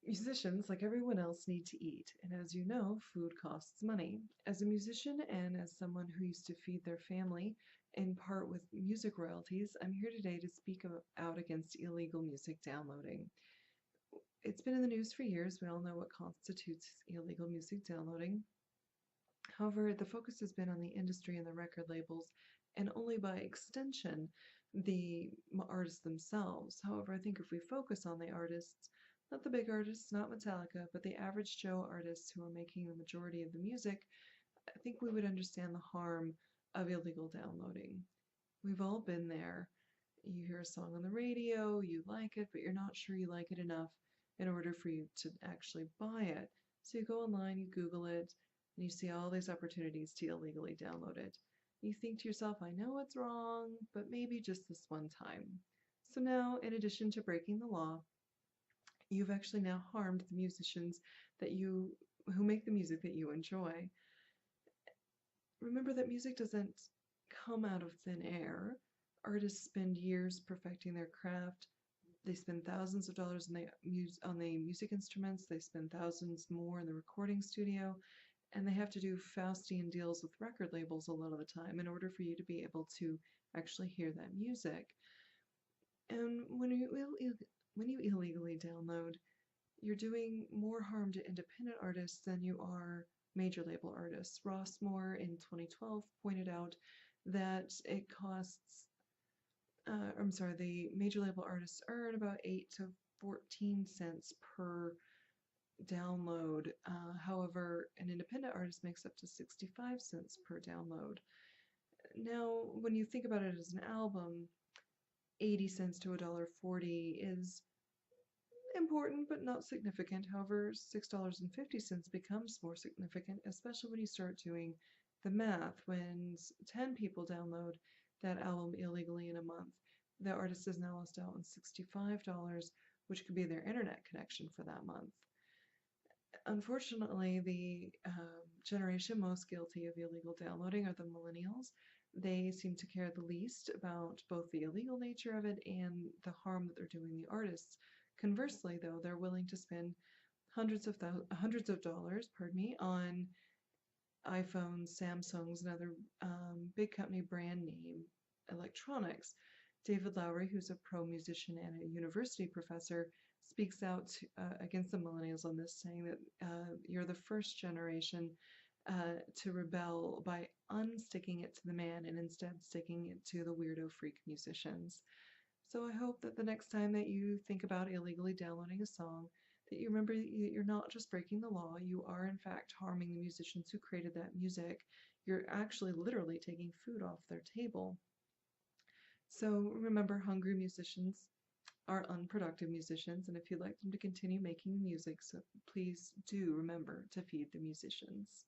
Musicians, like everyone else, need to eat, and as you know, food costs money. As a musician and as someone who used to feed their family, in part with music royalties, I'm here today to speak out against illegal music downloading. It's been in the news for years. We all know what constitutes illegal music downloading. However, the focus has been on the industry and the record labels, and only by extension, the artists themselves. However, I think if we focus on the artists, not the big artists, not Metallica, but the average Joe artists who are making the majority of the music, I think we would understand the harm of illegal downloading. We've all been there. You hear a song on the radio, you like it, but you're not sure you like it enough in order for you to actually buy it. So you go online, you Google it, and you see all these opportunities to illegally download it. You think to yourself, I know it's wrong, but maybe just this one time. So now, in addition to breaking the law, you've actually now harmed the musicians that you who make the music that you enjoy. Remember that music doesn't come out of thin air. Artists spend years perfecting their craft. They spend thousands of dollars on the music instruments. They spend thousands more in the recording studio. And they have to do Faustian deals with record labels a lot of the time in order for you to be able to actually hear that music. And when you illegally download, you're doing more harm to independent artists than you are major label artists. Ross Moore in 2012 pointed out that it costs, the major label artists earn about 8 to 14 cents per download. However, an independent artist makes up to 65 cents per download. Now, when you think about it as an album, 80 cents to $1.40 is important but not significant. However, $6.50 becomes more significant, especially when you start doing the math. When 10 people download that album illegally in a month, the artist has now lost out on $65, which could be their internet connection for that month. Unfortunately, the generation most guilty of illegal downloading are the millennials. They seem to care the least about both the illegal nature of it and the harm that they're doing the artists. Conversely, though, they're willing to spend hundreds of dollars, pardon me, on iPhones, Samsungs, and other big company brand name electronics. David Lowery, who's a pro musician and a university professor, speaks out against the millennials on this, saying that you're the first generation to rebel by unsticking it to the man and instead sticking it to the weirdo freak musicians. So I hope that the next time that you think about illegally downloading a song, that you remember that you're not just breaking the law, you are in fact harming the musicians who created that music. You're actually literally taking food off their table. So remember, hungry musicians are unproductive musicians, and if you'd like them to continue making music, so please do remember to feed the musicians.